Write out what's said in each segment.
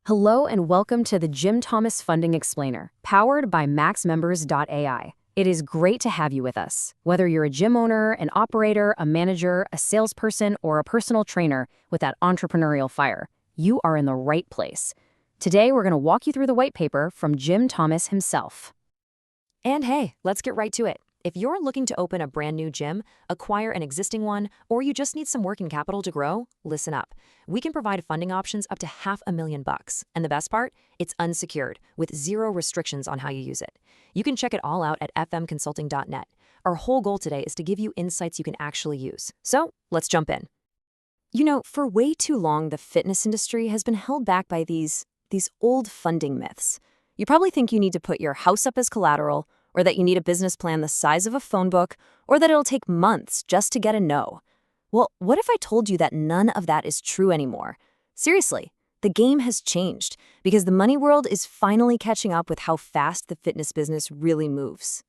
Hello and welcome to the jthomas Funding Explainer, powered by MaxMembers.ai. It is great to have you with us. Whether you're a gym owner, an operator, a manager, a salesperson, or a personal trainer with that entrepreneurial fire, you are in the right place. Today, we're going to walk you through the white paper from jthomas himself. And hey, let's get right to it. If you're looking to open a brand new gym, acquire an existing one, or you just need some working capital to grow, listen up. We can provide funding options up to $500,000. And the best part? It's unsecured, with zero restrictions on how you use it. You can check it all out at fmconsulting.net. Our whole goal today is to give you insights you can actually use. So let's jump in. You know, for way too long, the fitness industry has been held back by these old funding myths. You probably think you need to put your house up as collateral, or that you need a business plan the size of a phone book, or that it'll take months just to get a no. Well, what if I told you that none of that is true anymore? Seriously, the game has changed because the money world is finally catching up with how fast the fitness business really moves.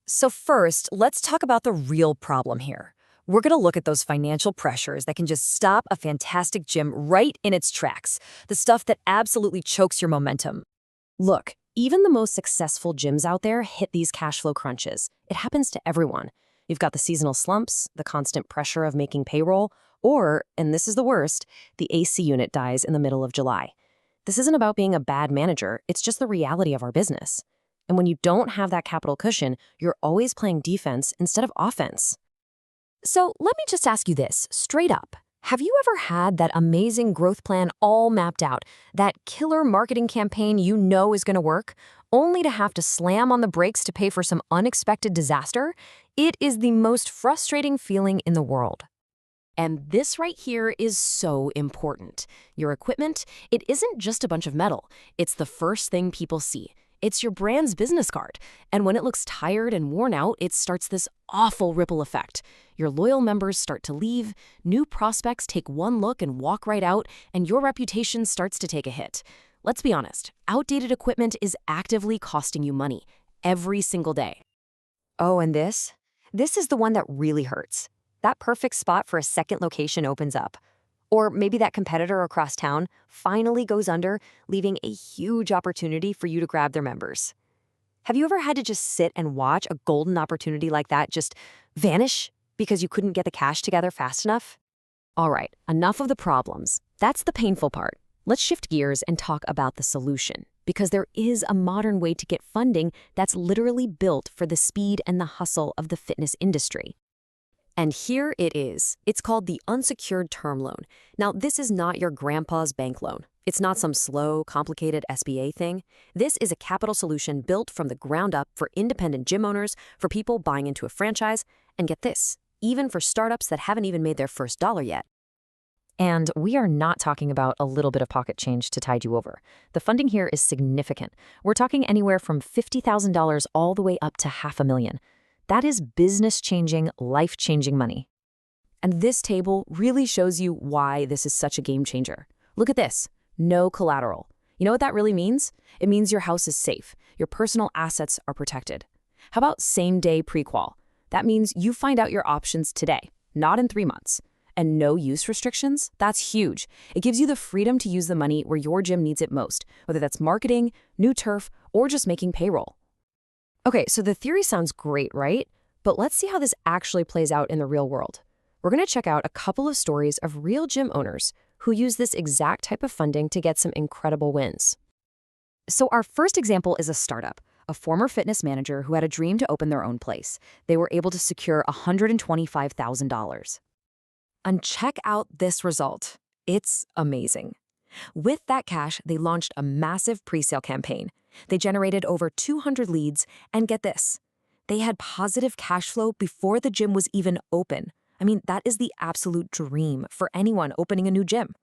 So first, let's talk about the real problem here. We're going to look at those financial pressures that can just stop a fantastic gym right in its tracks, the stuff that absolutely chokes your momentum. Look, even the most successful gyms out there hit these cash flow crunches. It happens to everyone. You've got the seasonal slumps, the constant pressure of making payroll, or, and this is the worst, the AC unit dies in the middle of July. This isn't about being a bad manager, it's just the reality of our business. And when you don't have that capital cushion, you're always playing defense instead of offense. So let me just ask you this, straight up. Have you ever had that amazing growth plan all mapped out, that killer marketing campaign you know is going to work, only to have to slam on the brakes to pay for some unexpected disaster? It is the most frustrating feeling in the world. And this right here is so important. Your equipment, it isn't just a bunch of metal. It's the first thing people see. It's your brand's business card. And when it looks tired and worn out, it starts this awful ripple effect. Your loyal members start to leave, new prospects take one look and walk right out, and your reputation starts to take a hit. Let's be honest, outdated equipment is actively costing you money every single day. Oh, and this? This is the one that really hurts. That perfect spot for a second location opens up. Or maybe that competitor across town finally goes under, leaving a huge opportunity for you to grab their members. Have you ever had to just sit and watch a golden opportunity like that just vanish because you couldn't get the cash together fast enough? All right, enough of the problems. That's the painful part. Let's shift gears and talk about the solution, because there is a modern way to get funding that's literally built for the speed and the hustle of the fitness industry. And here it is. It's called the unsecured term loan. Now, this is not your grandpa's bank loan. It's not some slow, complicated SBA thing. This is a capital solution built from the ground up for independent gym owners, for people buying into a franchise, and get this, even for startups that haven't even made their first dollar yet. And we are not talking about a little bit of pocket change to tide you over. The funding here is significant. We're talking anywhere from $50,000 all the way up to $500,000. That is business-changing, life-changing money. And this table really shows you why this is such a game changer. Look at this, no collateral. You know what that really means? It means your house is safe. Your personal assets are protected. How about same-day pre-qual? That means you find out your options today, not in 3 months. And no use restrictions? That's huge. It gives you the freedom to use the money where your gym needs it most, whether that's marketing, new turf, or just making payroll. Okay, so the theory sounds great, right? But let's see how this actually plays out in the real world. We're going to check out a couple of stories of real gym owners who use this exact type of funding to get some incredible wins. So our first example is a startup, a former fitness manager who had a dream to open their own place. They were able to secure $125,000. And check out this result. It's amazing. With that cash, they launched a massive pre-sale campaign. They generated over 200 leads, and get this, they had positive cash flow before the gym was even open. I mean, that is the absolute dream for anyone opening a new gym.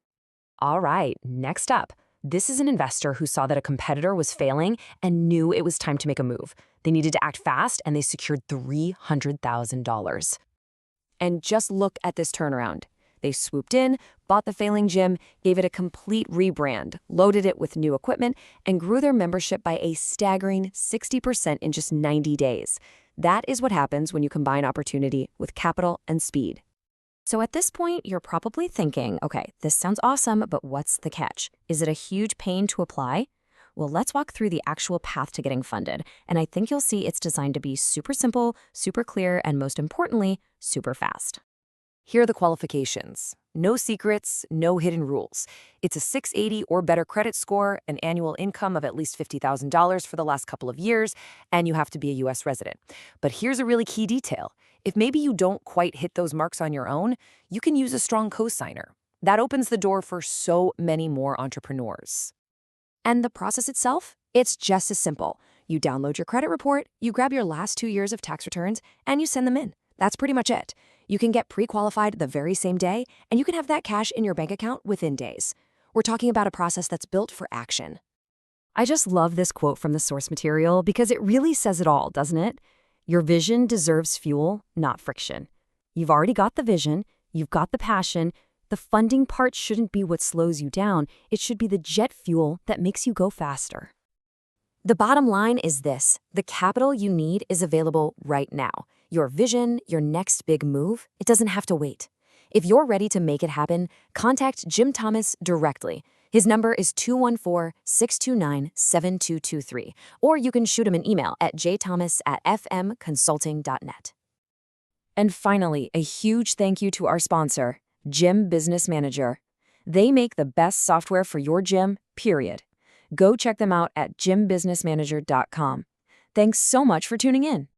All right, next up, this is an investor who saw that a competitor was failing and knew it was time to make a move. They needed to act fast, and they secured $300,000. And just look at this turnaround. They swooped in, bought the failing gym, gave it a complete rebrand, loaded it with new equipment, and grew their membership by a staggering 60% in just 90 days. That is what happens when you combine opportunity with capital and speed. So at this point, you're probably thinking, okay, this sounds awesome, but what's the catch? Is it a huge pain to apply? Well, let's walk through the actual path to getting funded, and I think you'll see it's designed to be super simple, super clear, and most importantly, super fast. Here are the qualifications. No secrets, no hidden rules. It's a 680 or better credit score, an annual income of at least $50,000 for the last couple of years, and you have to be a U.S. resident. But here's a really key detail. If maybe you don't quite hit those marks on your own, you can use a strong cosigner. That opens the door for so many more entrepreneurs. And the process itself? It's just as simple. You download your credit report, you grab your last 2 years of tax returns, and you send them in. That's pretty much it. You can get pre-qualified the very same day, and you can have that cash in your bank account within days. We're talking about a process that's built for action. I just love this quote from the source material because it really says it all, doesn't it? Your vision deserves fuel, not friction. You've already got the vision, you've got the passion. The funding part shouldn't be what slows you down. It should be the jet fuel that makes you go faster. The bottom line is this: the capital you need is available right now. Your vision, your next big move, it doesn't have to wait. If you're ready to make it happen, contact Jim Thomas directly. His number is 214-629-7223, or you can shoot him an email at jthomas@fmconsulting.net. And finally, a huge thank you to our sponsor, Gym Business Manager. They make the best software for your gym, period. Go check them out at gymbusinessmanager.com. Thanks so much for tuning in.